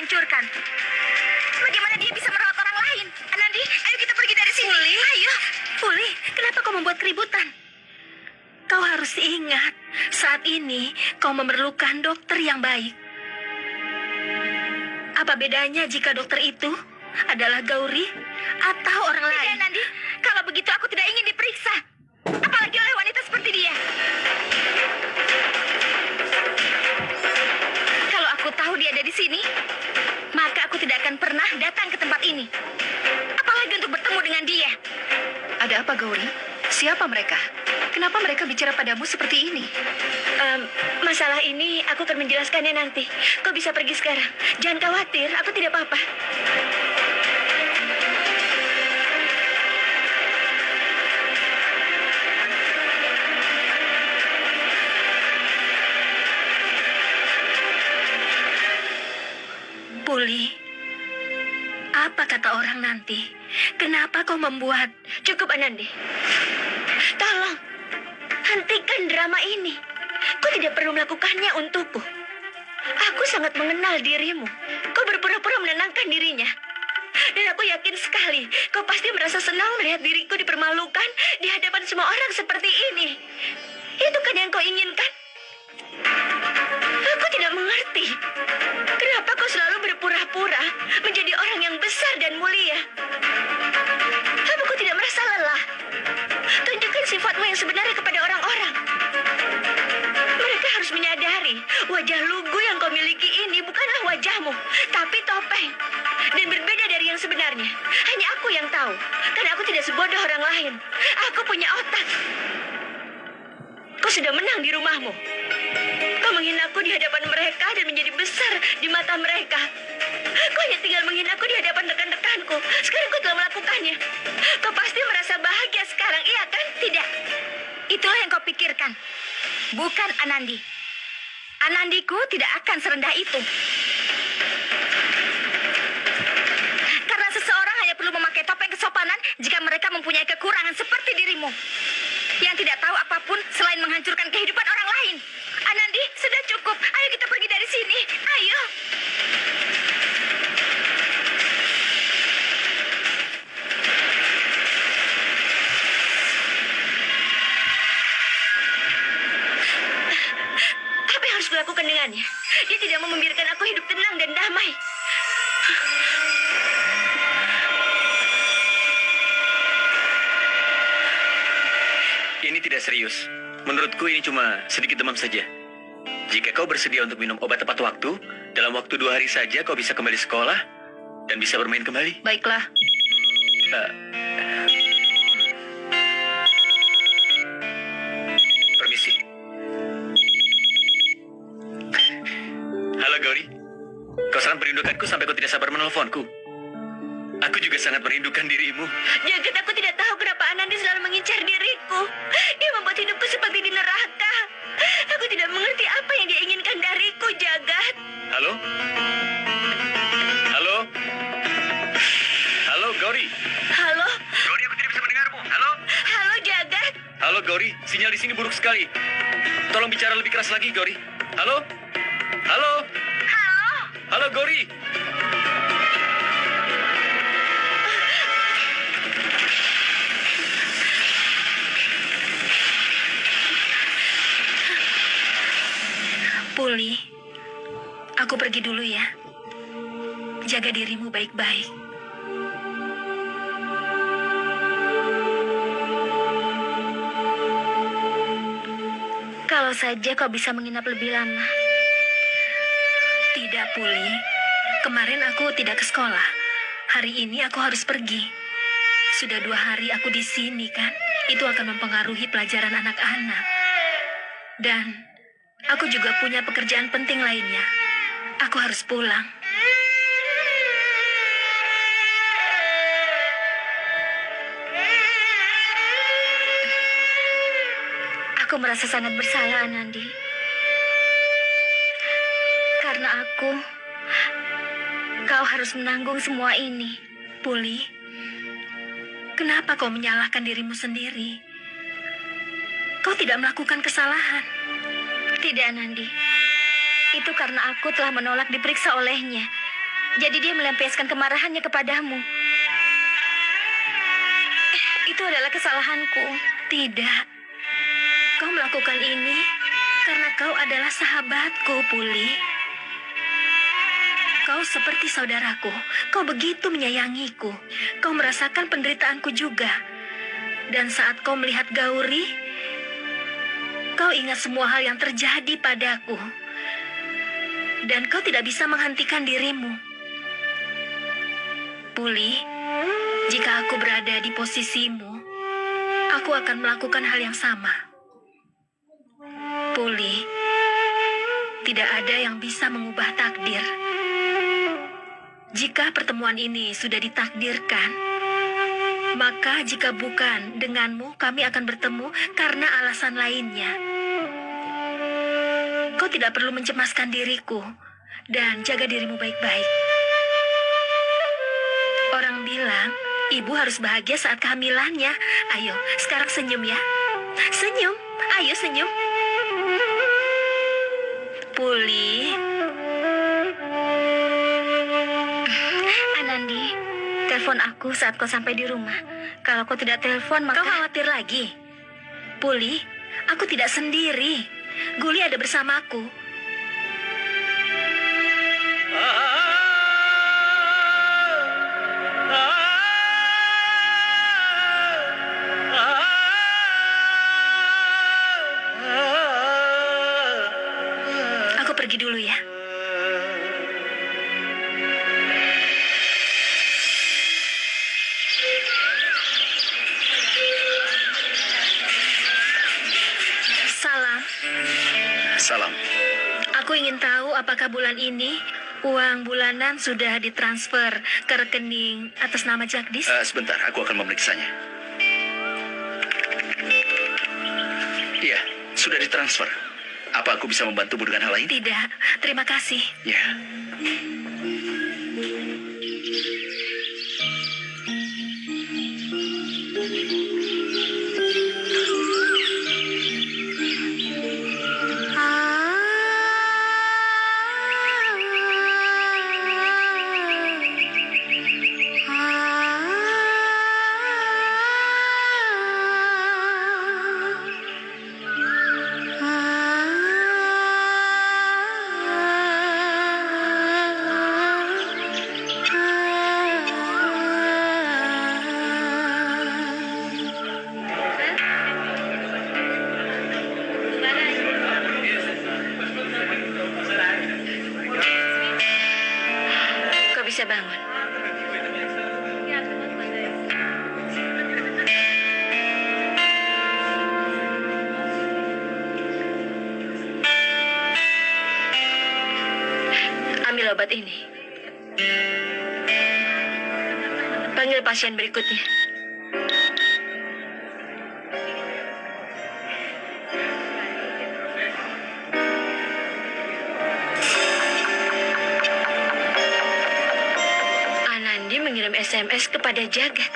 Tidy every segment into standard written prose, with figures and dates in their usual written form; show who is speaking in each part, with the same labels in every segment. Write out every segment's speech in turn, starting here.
Speaker 1: hancurkan. Bagaimana dia bisa merawat orang lain? Anandi, ayo kita pergi dari sini. Puli, ayo. Puli, kenapa kau membuat keributan? Kau harus ingat, saat ini kau memerlukan dokter yang baik. Apa bedanya jika dokter itu adalah Gauri atau orang lain? Tidak, Nandi. Kalau begitu aku tidak ingin diperiksa. Apalagi oleh wanita seperti dia. Kalau aku tahu dia ada di sini, maka aku tidak akan pernah datang ke tempat ini. Apalagi untuk bertemu dengan dia.
Speaker 2: Ada apa, Gauri? Siapa mereka? Kenapa mereka bicara padamu seperti ini?
Speaker 1: Masalah ini aku akan menjelaskannya nanti. Kau bisa pergi sekarang. Jangan khawatir, aku tidak apa-apa. Puli, apa kata orang nanti? Kenapa kau membuat... Cukup, Anandi. Tolong, hentikan drama ini. Kau tidak perlu melakukannya untukku. Aku sangat mengenal dirimu. Kau berpura-pura menenangkan dirinya. Dan aku yakin sekali, kau pasti merasa senang melihat diriku dipermalukan di hadapan semua orang seperti ini. Itu kan yang kau inginkan? Aku tidak mengerti. Kenapa kau selalu berpura-pura menjadi orang yang besar dan mulia? Apa kau tidak merasa lelah? Tunjukkan sifatmu yang sebenarnya kepada orang-orang. Mereka harus menyadari wajah lugu yang kau miliki ini bukanlah wajahmu, tapi topeng. Dan berbeda dari yang sebenarnya. Hanya aku yang tahu, karena aku tidak sebodoh orang lain. Aku punya otak. Kau sudah menang di rumahmu. Kau menghinaku di hadapan mereka dan menjadi besar di mata mereka. Kau hanya tinggal menghinaku di hadapan rekan-rekanku. Sekarang kau telah melakukannya. Kau pasti merasa bahagia sekarang, iya kan? Tidak. Itulah yang kau pikirkan. Bukan Anandi. Anandiku tidak akan serendah itu. Karena seseorang hanya perlu memakai topeng kesopanan jika mereka mempunyai kekurangan seperti dirimu. Yang tidak tahu apapun selain menghancurkan kehidupan orang lain. Anandi, sudah cukup. Ayo kita pergi dari sini. Ayo. Apa yang harus kulakukan dengannya? Dia tidak mau membiarkan aku hidup tenang dan damai.
Speaker 3: Ini tidak serius. Menurutku ini cuma sedikit demam saja. Jika kau bersedia untuk minum obat tepat waktu, dalam waktu 2 hari saja kau bisa kembali sekolah dan bisa bermain kembali.
Speaker 2: Baiklah.
Speaker 3: Permisi. Halo Gauri. Kau sangat merindukanku sampai kau tidak sabar menelponku. Aku juga sangat merindukan dirimu.
Speaker 1: Jagat, aku tidak tahu kenapa Anandi selalu mengincar diriku. Dia membuat hidupku seperti di neraka. Aku tidak mengerti apa yang dia inginkan dariku, Jagat.
Speaker 3: Halo? Halo? Halo, Gauri.
Speaker 1: Halo?
Speaker 3: Gauri, aku tidak bisa mendengarmu. Halo?
Speaker 1: Halo, Jagat.
Speaker 3: Halo, Gauri. Sinyal di sini buruk sekali. Tolong bicara lebih keras lagi, Gauri. Halo? Halo?
Speaker 1: Halo?
Speaker 3: Halo, Gauri.
Speaker 1: Puli, aku pergi dulu ya. Jaga dirimu baik-baik. Kalau saja kau bisa menginap lebih lama. Tidak, Puli. Kemarin aku tidak ke sekolah. Hari ini aku harus pergi. Sudah 2 hari aku di sini, kan? Itu akan mempengaruhi pelajaran anak-anak. Dan aku juga punya pekerjaan penting lainnya. Aku harus pulang. Aku merasa sangat bersalah, Anandi. Karena kau harus menanggung semua ini. Puli, kenapa kau menyalahkan dirimu sendiri? Kau tidak melakukan kesalahan. Tidak, Nandi. Itu karena aku telah menolak diperiksa olehnya. Jadi dia melampiaskan kemarahannya kepadamu. Itu adalah kesalahanku. Tidak. Kau melakukan ini karena kau adalah sahabatku, Puli. Kau seperti saudaraku. Kau begitu menyayangiku. Kau merasakan penderitaanku juga. Dan saat kau melihat Gauri, kau ingat semua hal yang terjadi padaku. Dan kau tidak bisa menghentikan dirimu. Puli, jika aku berada di posisimu, aku akan melakukan hal yang sama. Puli, tidak ada yang bisa mengubah takdir. Jika pertemuan ini sudah ditakdirkan, maka jika bukan denganmu, kami akan bertemu karena alasan lainnya. Kau tidak perlu mencemaskan diriku dan jaga dirimu baik-baik. Orang bilang, ibu harus bahagia saat kehamilannya. Ayo, sekarang senyum ya. Senyum, ayo senyum. Puli. Anandi, telepon aku saat kau sampai di rumah. Kalau kau tidak telepon, maka... Kau khawatir lagi? Puli, aku tidak sendiri. Guli ada bersamaku. Aku pergi dulu ya. Salam.
Speaker 3: Salam.
Speaker 1: Aku ingin tahu apakah bulan ini uang bulanan sudah ditransfer ke rekening atas nama Jagdis?
Speaker 3: Sebentar, aku akan memeriksanya. Iya, sudah ditransfer. Apa aku bisa membantumu dengan hal lain?
Speaker 1: Tidak, terima kasih.
Speaker 3: Ya. Kau bisa bangun. Ambil obat ini. Panggil pasien berikutnya. Anandi mengirim SMS kepada Jagat.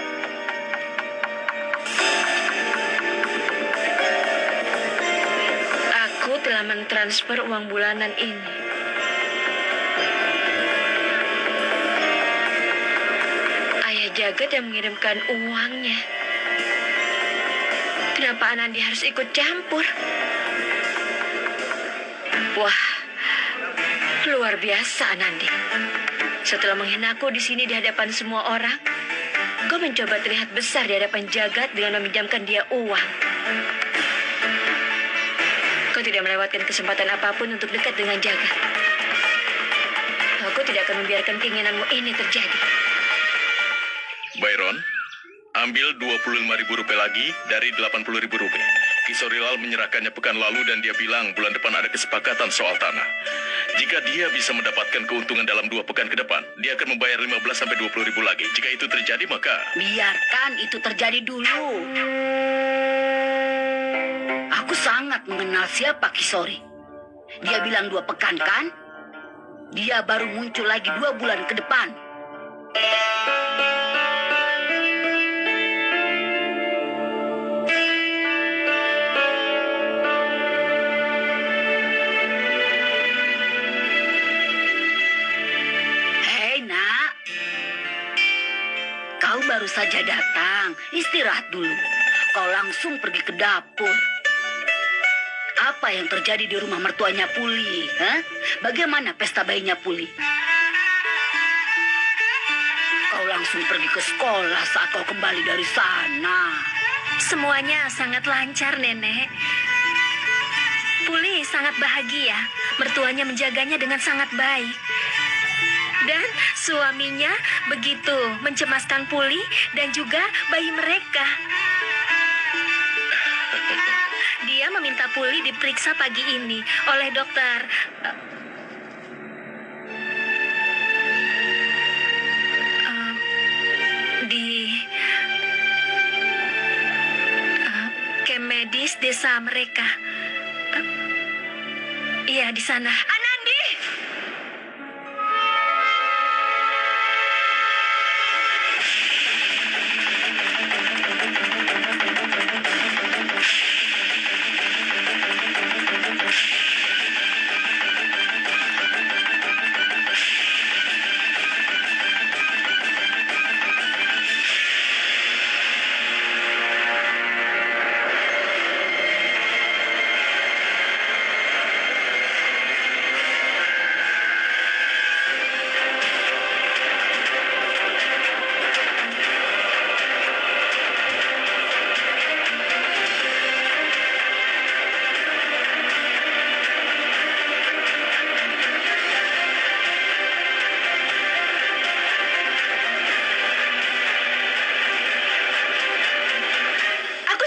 Speaker 3: Aku telah mentransfer uang bulanan ini. Ayah Jagat yang mengirimkan uangnya. Kenapa Anandi harus ikut campur? Wah, luar biasa Anandi. Setelah menghinaku di sini di hadapan semua orang, kau mencoba terlihat besar di hadapan Jagat dengan meminjamkan dia uang. Kau tidak melewatkan kesempatan apapun untuk dekat dengan Jagat. Aku tidak akan membiarkan keinginanmu ini terjadi.
Speaker 4: Byron, ambil Rp25.000 lagi dari Rp80.000. Kisorilal menyerahkannya pekan lalu dan dia bilang bulan depan ada kesepakatan soal tanah. Jika dia bisa mendapatkan keuntungan dalam 2 pekan ke depan, dia akan membayar 15-20 ribu lagi. Jika itu terjadi, maka...
Speaker 5: Biarkan itu terjadi dulu. Aku sangat mengenal siapa Kisori. Dia bilang 2 pekan, kan? Dia baru muncul lagi 2 bulan ke depan. baru saja datang. Istirahat dulu. Kau langsung pergi ke dapur. Apa yang terjadi di rumah mertuanya Puli? Hah? Bagaimana pesta bayinya Puli? Kau langsung pergi ke sekolah saat kau kembali dari sana.
Speaker 1: Semuanya sangat lancar, Nenek. Puli sangat bahagia. Mertuanya menjaganya dengan sangat baik. Dan suaminya begitu mencemaskan Puli dan juga bayi mereka. Dia meminta Puli diperiksa pagi ini oleh dokter. Di camp medis desa mereka. Iya, di sana. Anandi!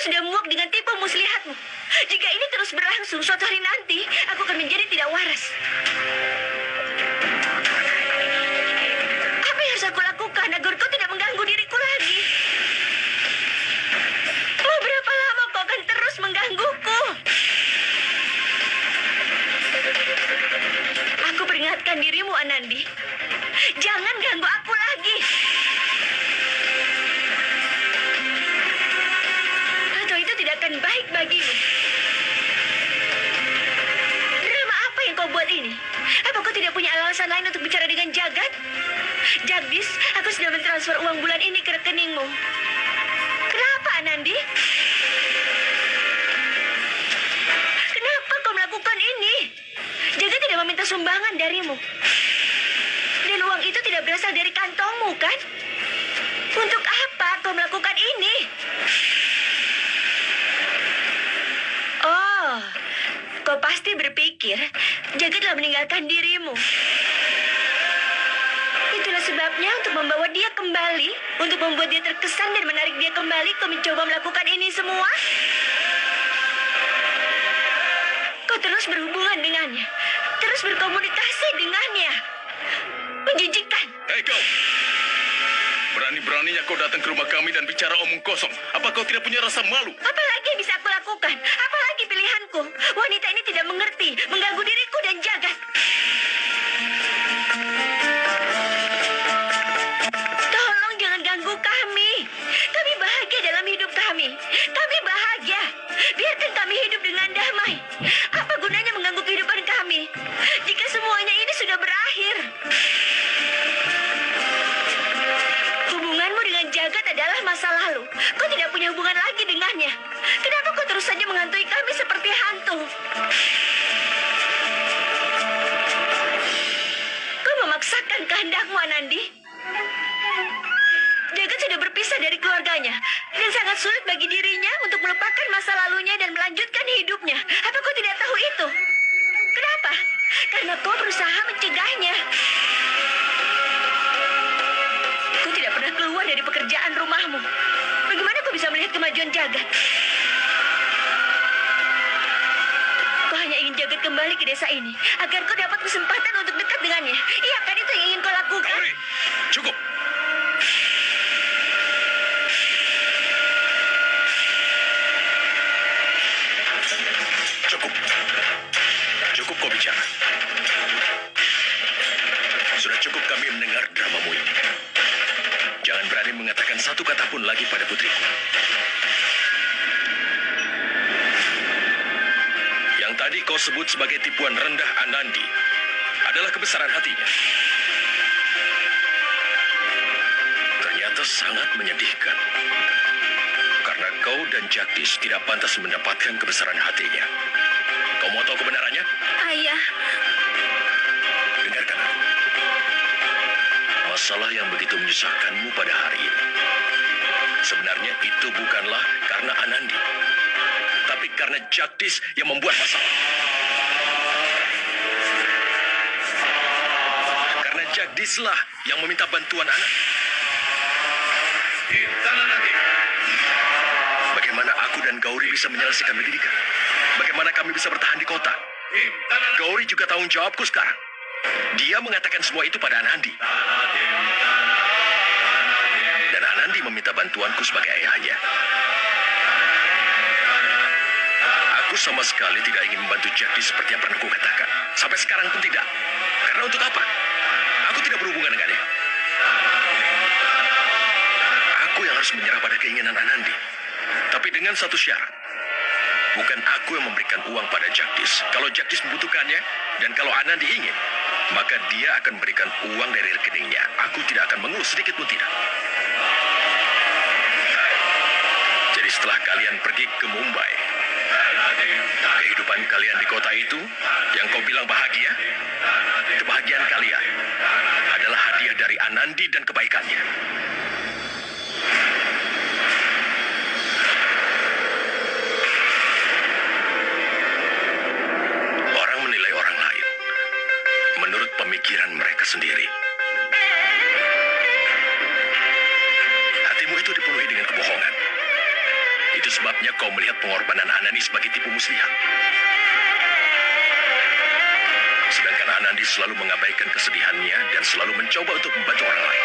Speaker 1: Sudah muak dengan tipu muslihatmu. Jika ini terus berlangsung, suatu hari nanti aku akan menjadi tidak waras. Apa yang harus aku lakukan agar kau tidak mengganggu diriku lagi? Mau berapa lama kau akan terus menggangguku? Aku peringatkan dirimu, Anandi. Jangan ganggu aku lagi. Akan baik bagimu. Drama apa yang kau buat ini? Apa kau tidak punya alasan lain untuk bicara dengan Jagat? Jagdis, aku sudah mentransfer uang bulan ini ke rekeningmu. Kenapa, Anandi? Kenapa kau melakukan ini? Jagat tidak meminta sumbangan darimu. Dan uang itu tidak berasal dari kantongmu, kan? Untuk apa kau melakukan ini? Oh, kau pasti berpikir Jagat telah meninggalkan dirimu. Itulah sebabnya untuk membawa dia kembali, untuk membuat dia terkesan dan menarik dia kembali, kau mencoba melakukan ini semua. Kau terus berhubungan dengannya, terus berkomunikasi dengannya. Menjijikkan.
Speaker 4: Hei kau! Berani-beraninya kau datang ke rumah kami dan bicara omong kosong. Apa kau tidak punya rasa malu?
Speaker 1: Apa lagi yang bisa aku lakukan? Apa lagi pilihanku? Wanita ini tidak mengerti, mengganggu diriku dan Jagat. Tolong jangan ganggu kami. Kami bahagia dalam hidup kami. Kami bahagia. Biarkan kami hidup dengan damai. Apa gunanya mengganggu kehidupan kami jika semuanya ini sudah berakhir? Hubunganmu dengan Jagat adalah masa lalu. Kau tidak punya hubungan lagi dengannya. Kenapa kau terus saja menghantui kami seperti hantu? Kau memaksakan kehendakmu, Anandi. Jagat sudah berpisah dari keluarganya dan sangat sulit bagi dirinya untuk melupakan masa lalunya dan melanjutkan hidupnya. Apa kau tidak tahu itu? Kenapa? Karena kau berusaha mencegahnya. Kau tidak pernah keluar dari pekerjaan rumahmu. Bagaimana kau bisa melihat kemajuan Jagat? Kau hanya ingin Jagat kembali ke desa ini agar kau dapat kesempatan untuk dekat dengannya. Iya kan itu yang ingin kau lakukan?
Speaker 4: Gauri, cukup. Cukup. Cukup kau bicara. Sudah cukup kami mendengar dramamu ini. Jangan berani mengatakan satu kata pun lagi pada putriku. Yang tadi kau sebut sebagai tipuan rendah Anandi adalah kebesaran hatinya. Ternyata sangat menyedihkan. Karena kau dan Jagdish tidak pantas mendapatkan kebesaran hatinya. Kau mau tahu kebenarannya?
Speaker 1: Ayah,
Speaker 4: Dengarkan aku. Masalah yang begitu menyusahkanmu pada hari ini, sebenarnya itu bukanlah karena Anandi, tapi karena Jagdish yang membuat masalah. Karena Jagdish lah yang meminta bantuan anak. Bagaimana aku dan Gauri bisa menyelesaikan pendidikan? Bagaimana kami bisa bertahan di kota? Gauri juga tanggung jawabku sekarang. Dia mengatakan semua itu pada Anandi. Dan Anandi meminta bantuanku sebagai ayahnya. Aku sama sekali tidak ingin membantu Jagdish seperti yang pernah kukatakan. Sampai sekarang pun tidak. Karena untuk apa? Aku tidak berhubungan dengannya. Aku yang harus menyerah pada keinginan Anandi. Tapi dengan satu syarat. Bukan aku yang memberikan uang pada Jagdish. Kalau Jagdish membutuhkannya, dan kalau Anandi ingin, maka dia akan memberikan uang dari rekeningnya. Aku tidak akan mengeluh sedikit pun tidak. Jadi setelah kalian pergi ke Mumbai, kehidupan kalian di kota itu, yang kau bilang bahagia, kebahagiaan kalian adalah hadiah dari Anandi dan kebaikannya. Orang menilai orang lain menurut pemikiran mereka sendiri. Hatimu itu dipenuhi dengan kebohongan. Itu sebabnya kau melihat pengorbanan Anandi sebagai tipu muslihat. Sedangkan Anandi selalu mengabaikan kesedihannya dan selalu mencoba untuk membantu orang lain.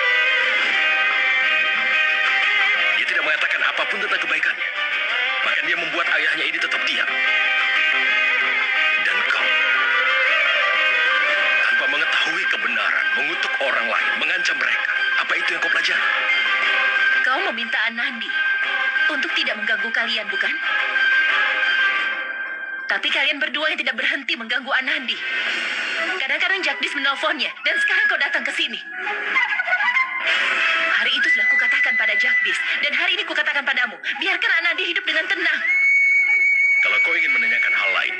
Speaker 4: Dia tidak mengatakan apapun tentang kebaikannya. Bahkan dia membuat ayahnya ini tetap diam. Dan kau, tanpa mengetahui kebenaran, mengutuk orang lain, mengancam mereka. Apa itu yang kau pelajari?
Speaker 2: Kau meminta Anandi untuk tidak mengganggu kalian, bukan? Tapi kalian berdua yang tidak berhenti mengganggu Anandi. Kadang-kadang Jagdish menelponnya, dan sekarang kau datang ke sini. Hari itu sudah kukatakan pada Jagdish, dan hari ini kukatakan padamu, biarkan Anandi hidup dengan tenang.
Speaker 4: Kalau kau ingin menanyakan hal lain,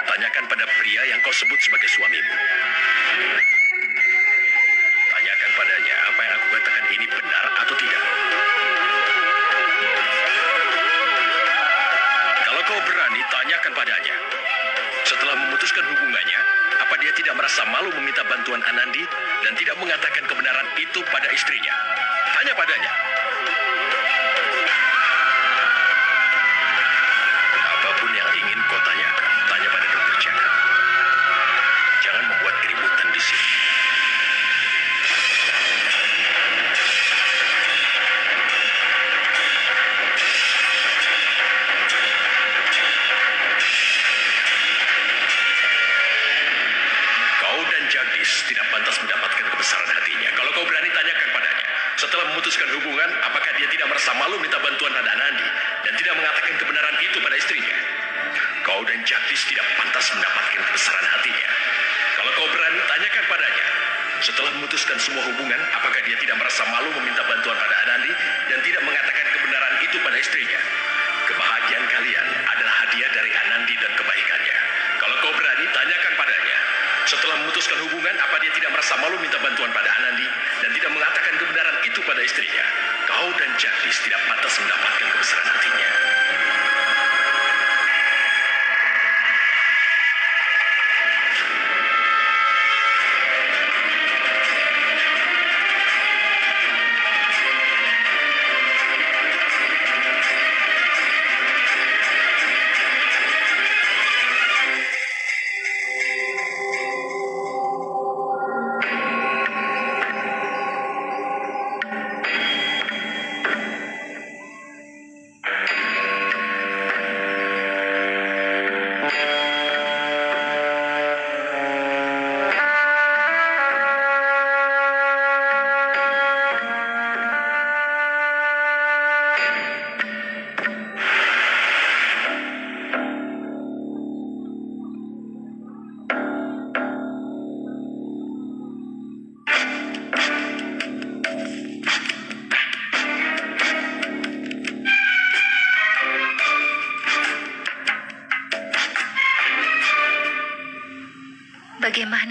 Speaker 4: tanyakan pada pria yang kau sebut sebagai suamimu. Tanyakan padanya apa yang aku katakan ini benar atau tidak. Kalau kau berani, tanyakan padanya. Setelah memutuskan hubungannya, apa dia tidak merasa malu meminta bantuan Anandi dan tidak mengatakan kebenaran itu pada istrinya? Tanya padanya. Apapun yang ingin kau tanyakan, tanya pada Dr. Jagat. Jangan membuat keributan di sini. Kau dan Jagdish tidak pantas mendapatkan kebesaran hatinya. Kalau kau berani, tanyakan padanya. Setelah memutuskan hubungan, apakah dia tidak merasa malu minta bantuan pada Anandi dan tidak mengatakan kebenaran itu pada istrinya? Kau dan Jagdish tidak pantas mendapatkan kebesaran hatinya. Kalau kau berani, tanyakan padanya. Setelah memutuskan semua hubungan, apakah dia tidak merasa malu meminta bantuan pada Anandi dan tidak mengatakan kebenaran itu pada istrinya? Kebahagiaan kalian adalah hadiah dari Anandi dan kebaikannya. Kalau kau berani, tanyakan padanya. Setelah memutuskan hubungan, apa dia tidak merasa malu minta bantuan pada Anandi dan tidak mengatakan kebenaran itu pada istrinya? Kau dan Jagdish tidak pantas mendapatkan kebesaran hatinya.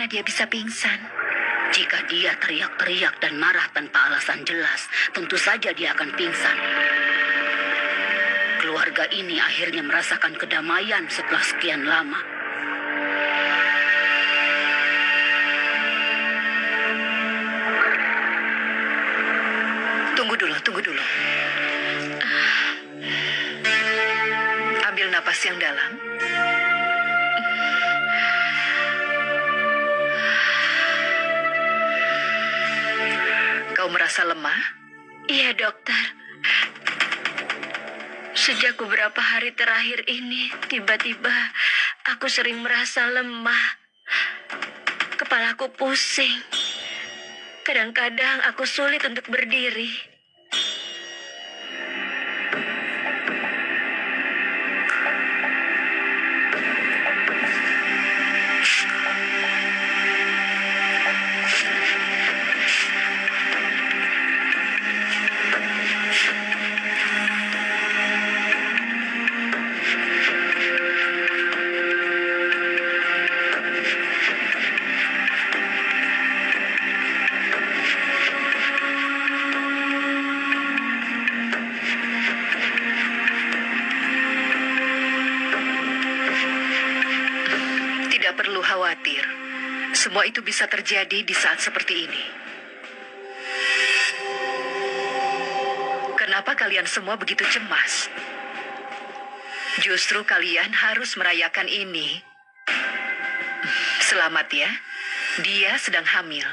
Speaker 2: dia bisa pingsan?
Speaker 5: Jika dia teriak-teriak dan marah tanpa alasan jelas, tentu saja dia akan pingsan. Keluarga ini akhirnya merasakan kedamaian setelah sekian lama.
Speaker 2: Tunggu dulu. Ambil napas yang dalam. Kau merasa lemah?
Speaker 1: Iya, dokter. Sejak beberapa hari terakhir ini, tiba-tiba aku sering merasa lemah. Kepalaku pusing. Kadang-kadang aku sulit untuk berdiri.
Speaker 2: Tidak perlu khawatir. Semua itu bisa terjadi di saat seperti ini. Kenapa kalian semua begitu cemas? Justru kalian harus merayakan ini. Selamat ya. Dia sedang hamil.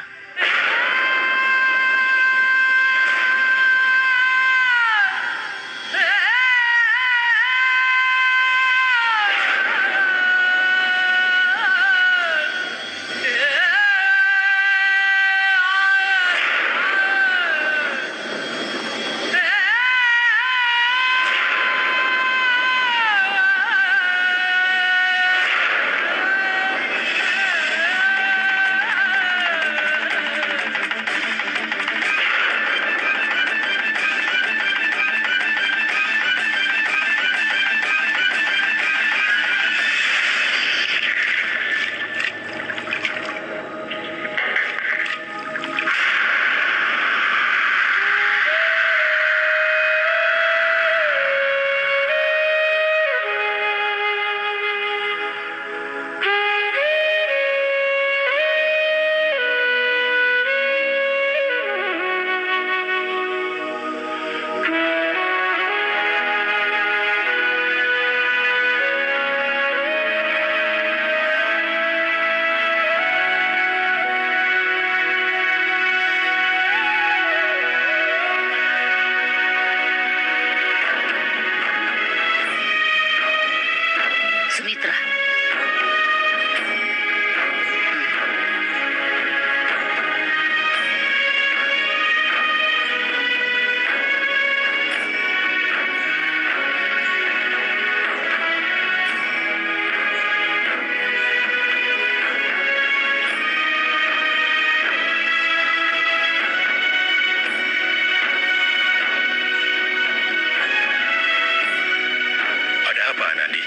Speaker 5: Sumitra.
Speaker 4: Ada apa, Nandi?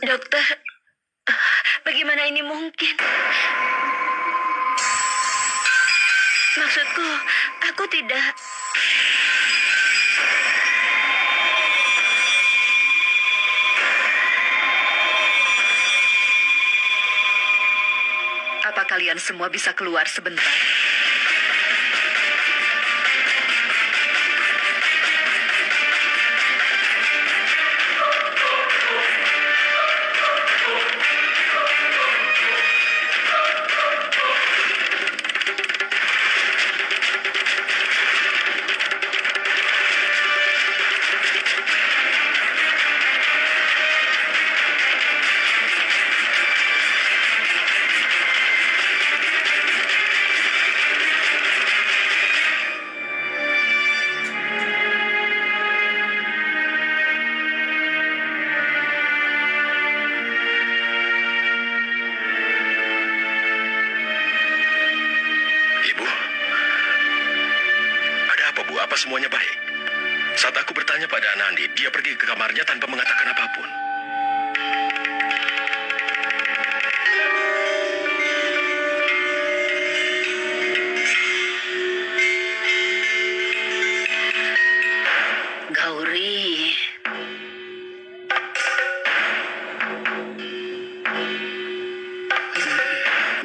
Speaker 1: Dokter, bagaimana ini mungkin? Maksudku, aku tidak...
Speaker 2: Apa kalian semua bisa keluar sebentar?
Speaker 4: apa semuanya baik. Saat aku bertanya pada Anandi, dia pergi ke kamarnya tanpa mengatakan apapun.
Speaker 5: Gauri.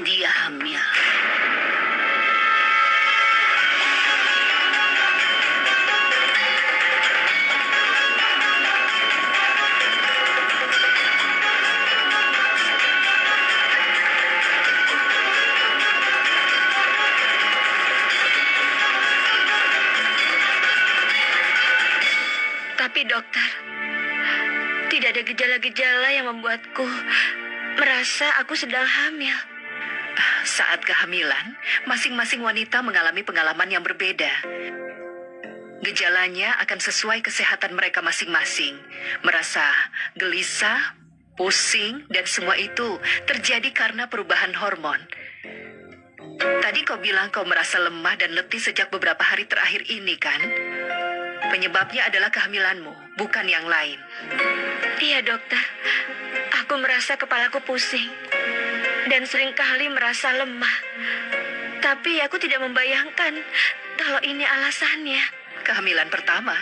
Speaker 5: Dia hamil.
Speaker 1: Tapi dokter, tidak ada gejala-gejala yang membuatku merasa aku sedang hamil.
Speaker 2: Saat kehamilan, masing-masing wanita mengalami pengalaman yang berbeda. Gejalanya akan sesuai kesehatan mereka masing-masing. Merasa gelisah, pusing, dan semua itu terjadi karena perubahan hormon. Tadi kau bilang kau merasa lemah dan letih sejak beberapa hari terakhir ini, kan? Penyebabnya adalah kehamilanmu, bukan yang lain.
Speaker 1: Iya dokter, aku merasa kepalaku pusing dan seringkali merasa lemah. Tapi aku tidak membayangkan kalau ini alasannya.
Speaker 2: Kehamilan pertama.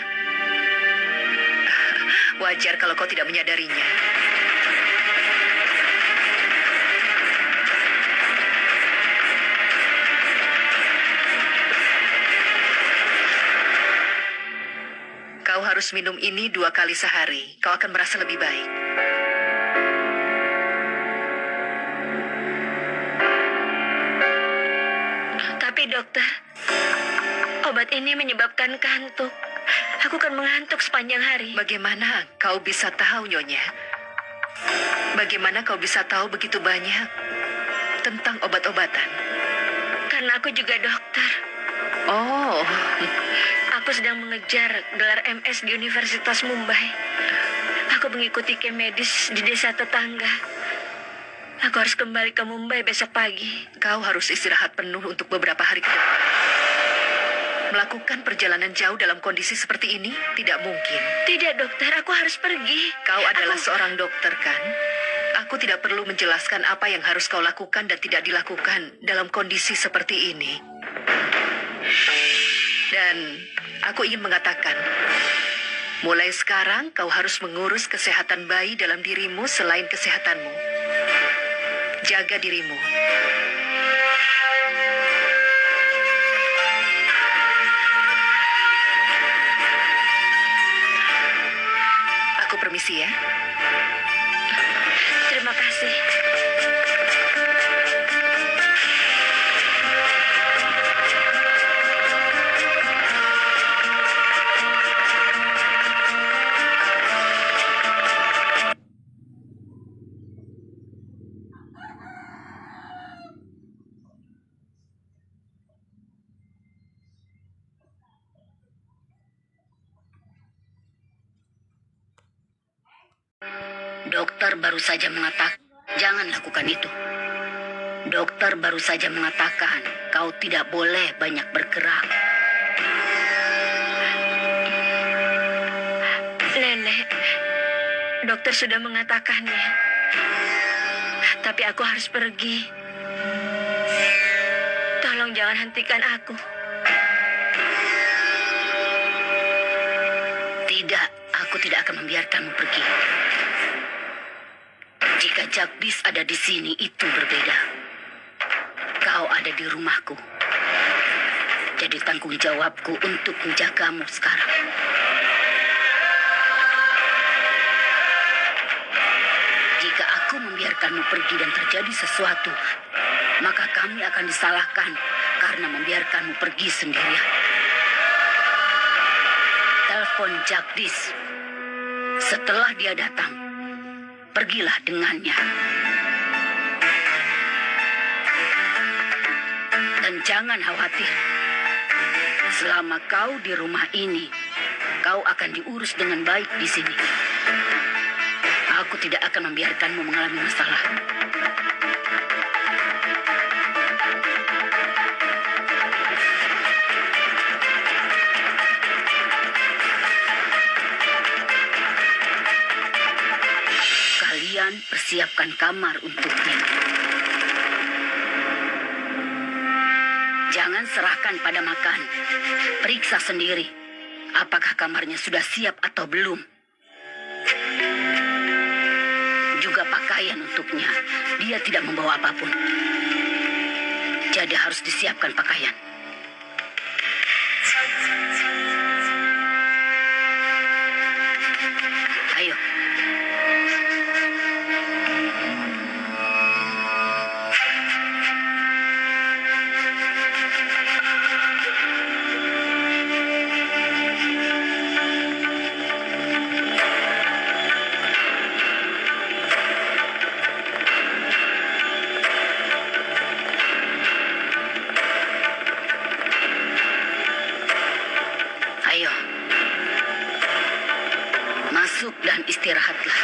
Speaker 2: Wajar kalau kau tidak menyadarinya. Kau harus minum ini 2 kali sehari. Kau akan merasa lebih baik.
Speaker 1: Tapi dokter, obat ini menyebabkan kantuk. Aku akan mengantuk sepanjang hari.
Speaker 2: Bagaimana kau bisa tahu, Nyonya? Bagaimana kau bisa tahu begitu banyak tentang obat-obatan?
Speaker 1: Karena aku juga dokter.
Speaker 2: Oh,
Speaker 1: Aku sedang mengejar gelar MS di Universitas Mumbai. Aku mengikuti camp medis di desa tetangga. Aku harus kembali ke Mumbai besok pagi.
Speaker 2: kau harus istirahat penuh untuk beberapa hari ke depan. Melakukan perjalanan jauh dalam kondisi seperti ini tidak mungkin.
Speaker 1: Tidak dokter, aku harus pergi.
Speaker 2: Kau adalah
Speaker 1: Aku-
Speaker 2: seorang dokter, kan? Aku tidak perlu menjelaskan apa yang harus kau lakukan dan tidak dilakukan dalam kondisi seperti ini. Dan aku ingin mengatakan, mulai sekarang kau harus mengurus kesehatan bayi dalam dirimu selain kesehatanmu. Jaga dirimu. Aku permisi ya.
Speaker 1: Terima kasih.
Speaker 5: Dokter baru saja mengatakan, jangan lakukan itu. Dokter baru saja mengatakan, kau tidak boleh banyak bergerak.
Speaker 1: Nenek, dokter sudah mengatakannya. Tapi aku harus pergi. Tolong jangan hentikan aku.
Speaker 5: Tidak, aku tidak akan membiarkanmu pergi. Jika Jagdis ada di sini, itu berbeda. Kau ada di rumahku. Jadi tanggung jawabku untuk menjagamu sekarang. Jika aku membiarkanmu pergi dan terjadi sesuatu, maka kami akan disalahkan karena membiarkanmu pergi sendirian. Telepon Jagdis. Setelah dia datang, pergilah dengannya. Dan jangan khawatir. Selama kau di rumah ini, kau akan diurus dengan baik di sini. Aku tidak akan membiarkanmu mengalami masalah. persiapkan kamar untuknya. Jangan serahkan pada makan. Periksa sendiri apakah kamarnya sudah siap atau belum. Juga pakaian untuknya. Dia tidak membawa apapun. Jadi harus disiapkan pakaian. Ayo. Ayo. Masuk dan istirahatlah.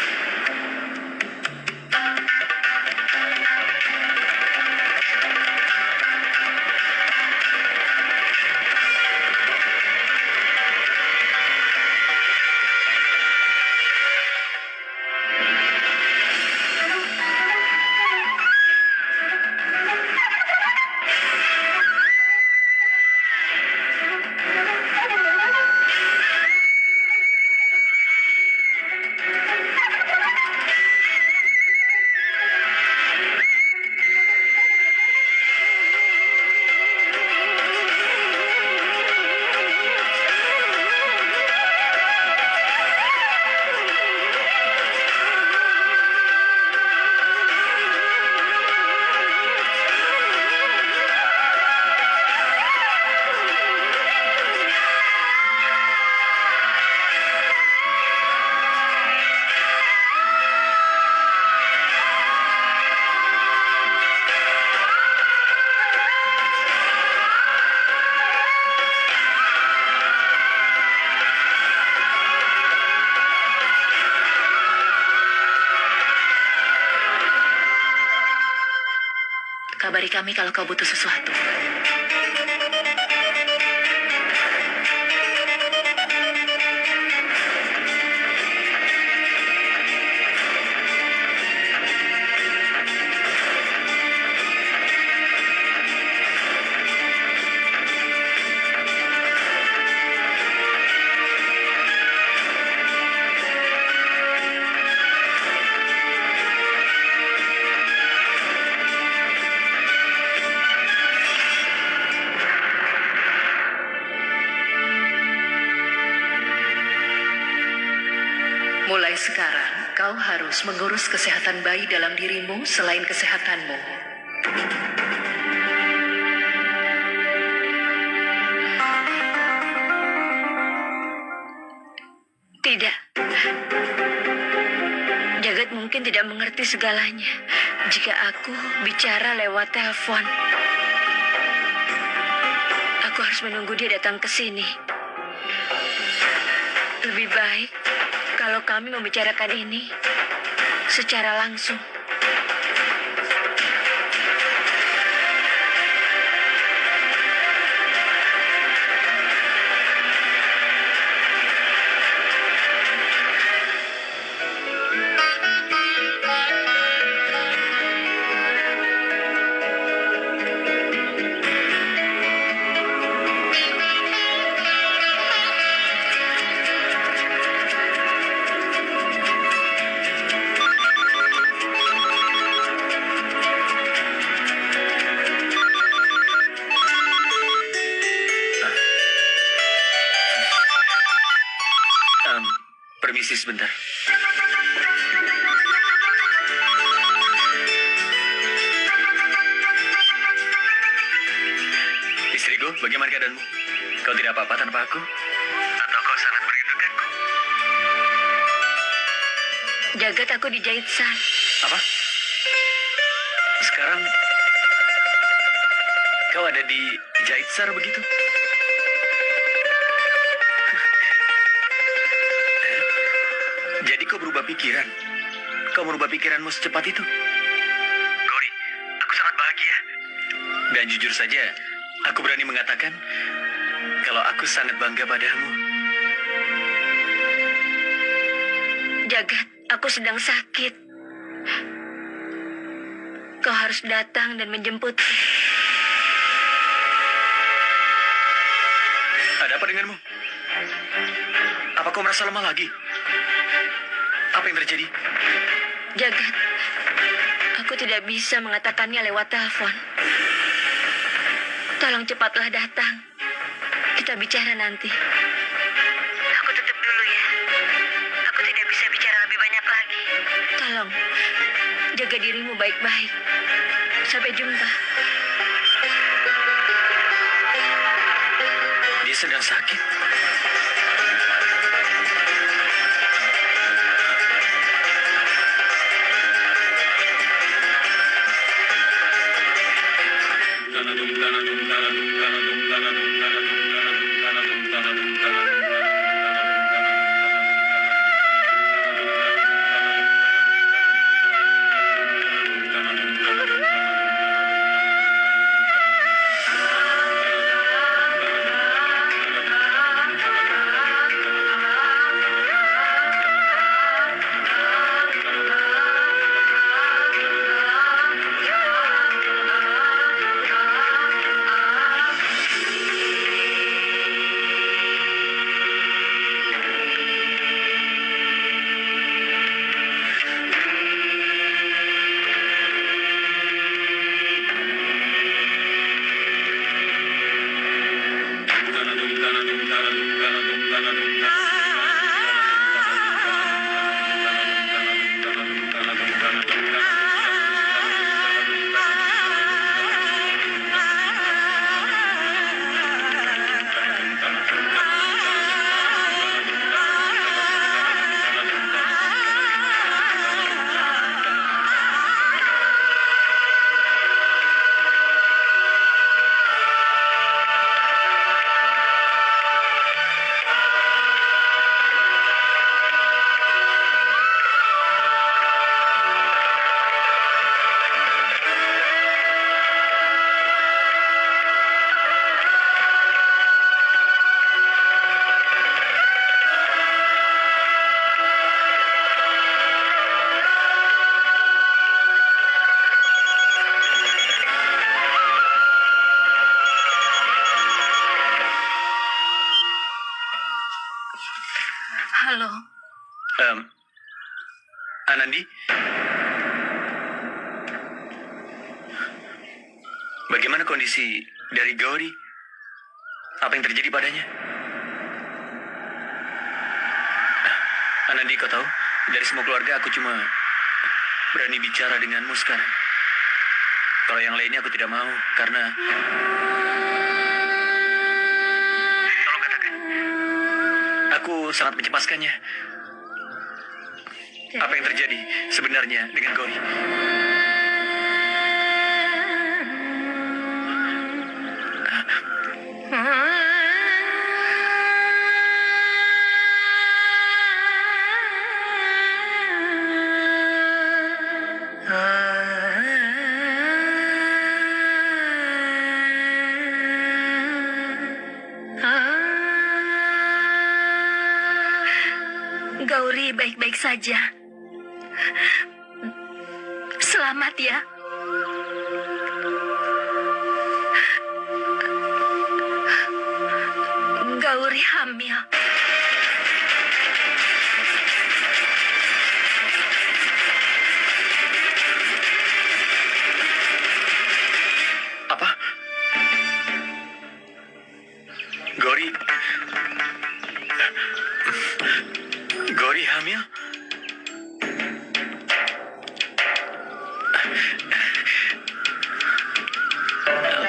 Speaker 5: Kabari kami kalau kau butuh sesuatu.
Speaker 2: Mulai sekarang, kau harus mengurus kesehatan bayi dalam dirimu selain kesehatanmu.
Speaker 1: Tidak. Jagat mungkin tidak mengerti segalanya jika aku bicara lewat telepon. Aku harus menunggu dia datang ke sini. Lebih baik kalau kami membicarakan ini secara langsung.
Speaker 3: Permisi sebentar. Istriku, bagaimana keadaanmu? Kau tidak apa-apa tanpa aku? Atau kau sangat merindukanku?
Speaker 1: Jagat, aku dijahit San.
Speaker 3: Apa? Sekarang kau ada di Jaitsar begitu? Jadi kau berubah pikiran? Kau merubah pikiranmu secepat itu? Gori, aku sangat bahagia. Dan jujur saja, aku berani mengatakan kalau aku sangat bangga padamu.
Speaker 1: Jagat, aku sedang sakit. Kau harus datang dan menjemputku.
Speaker 3: Ada apa denganmu? Apa kau merasa lemah lagi? Apa yang terjadi?
Speaker 1: Jagat, aku tidak bisa mengatakannya lewat telepon. Tolong cepatlah datang. Kita bicara nanti. Aku tutup dulu ya. Aku tidak bisa bicara lebih banyak lagi. Tolong, jaga dirimu baik-baik. Sampai jumpa.
Speaker 3: Dia sedang sakit.
Speaker 1: Halo.
Speaker 3: Anandi? Bagaimana kondisi dari Gauri? Apa yang terjadi padanya? Anandi, kau tahu, dari semua keluarga aku cuma berani bicara denganmu sekarang. Kalau yang lainnya aku tidak mau, karena... Tolong katakan. Aku sangat mencemaskannya. Apa yang terjadi sebenarnya dengan Gauri?
Speaker 1: Gauri baik-baik saja. Selamat ya. Gauri hamil.
Speaker 3: Apa? Gauri... Gauri hamil?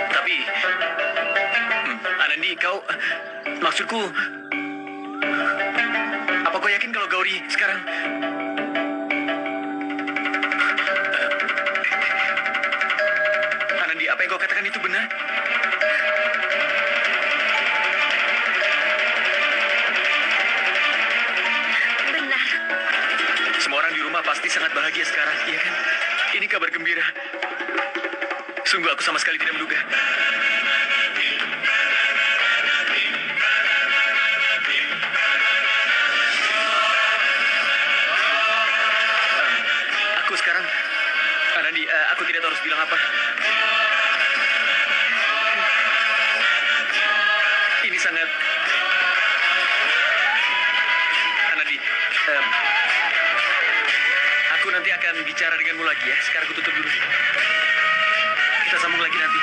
Speaker 3: Tapi... Anandi, kau... Maksudku... Apa kau yakin kalau Gauri sekarang... Anandi, apa yang kau katakan itu benar?
Speaker 1: Benar.
Speaker 3: Semua orang di rumah pasti sangat bahagia sekarang, iya kan? Ini kabar gembira. Sungguh aku sama sekali tidak menduga. Aku sekarang Aku tidak tahu harus bilang apa. Ini sangat... Anadi, aku nanti akan bicara denganmu lagi ya. Sekarang aku tutup dulu. Kita sambung lagi nanti.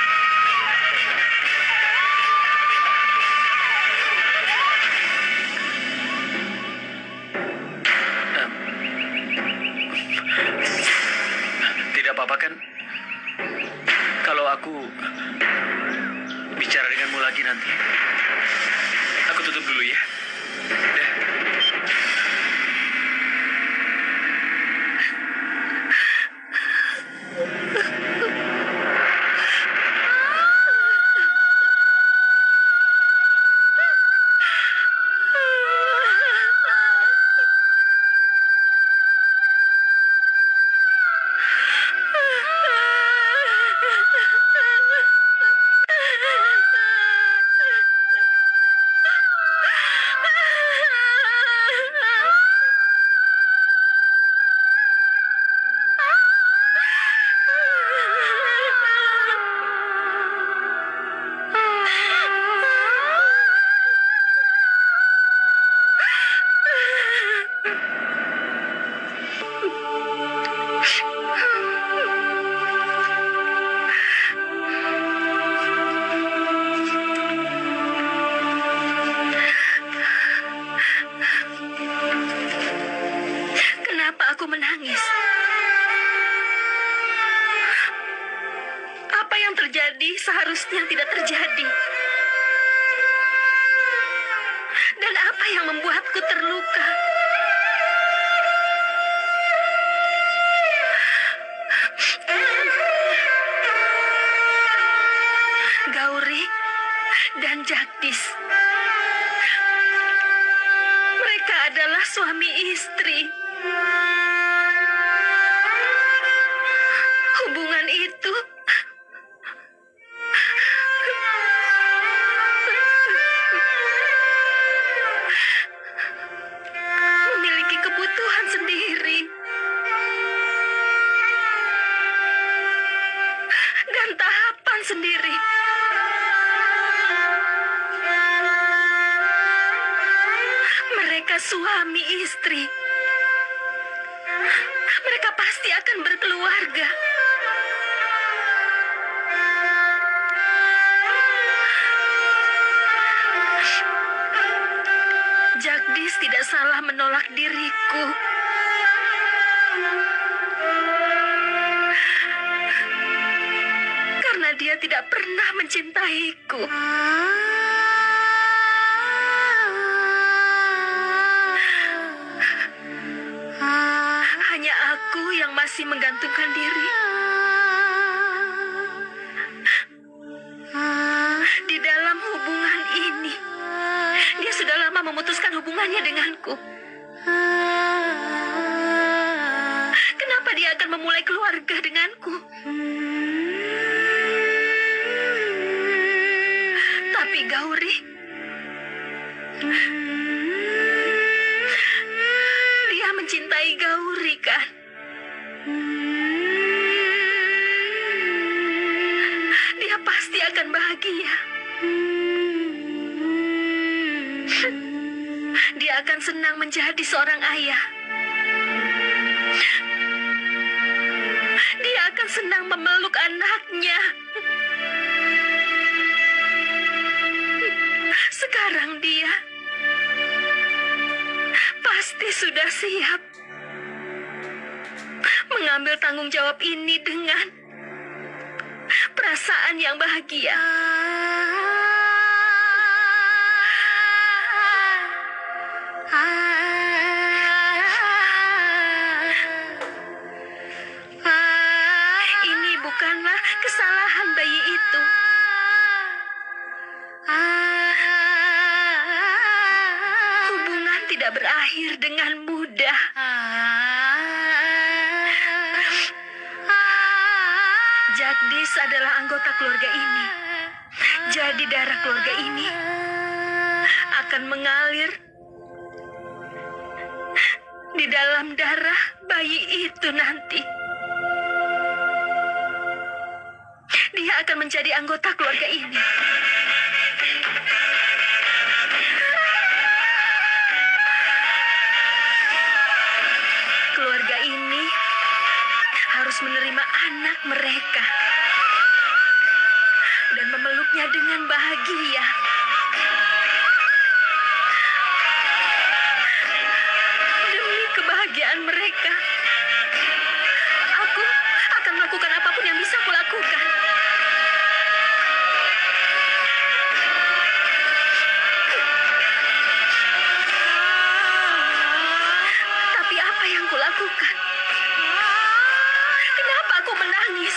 Speaker 3: Tidak apa-apa kan? Kalau aku bicara denganmu lagi nanti. Aku tutup dulu ya. Dah. Kenapa aku menangis? Apa yang terjadi seharusnya tidak terjadi. Dan apa yang membuatku terluka? Gauri dan Jagdis. Mereka adalah suami istri. Hubungan itu memiliki kebutuhan sendiri dan tahapan sendiri. Mereka suami istri. Mereka pasti akan berkeluarga. Jagdis tidak salah menolak diriku. Karena dia tidak pernah mencintaiku. Hanya aku yang masih menggantungkan diri. Di dalam hubungan ini, dia sudah lama memutuskan hubungannya denganku. Kenapa dia akan memulai keluarga denganku? Tapi Gauri, dia mencintai Gauri kan? Dia pasti akan bahagia. Dia akan senang menjadi seorang ayah. Dia akan senang memeluk anaknya. Sekarang dia pasti sudah siap mengambil tanggung jawab ini dengan perasaan yang bahagia. Ini bukanlah kesalahan bayi itu. Hubungan tidak berakhir dengan mudah. Jagdis adalah anggota keluarga ini. Jadi darah keluarga ini akan mengalir di dalam darah bayi itu nanti.
Speaker 1: saya akan menjadi anggota keluarga ini. Keluarga ini harus menerima anak mereka dan memeluknya dengan bahagia. Demi kebahagiaan mereka, aku akan melakukan apapun yang bisa kulakukan. Tapi apa yang kulakukan? Kenapa aku menangis?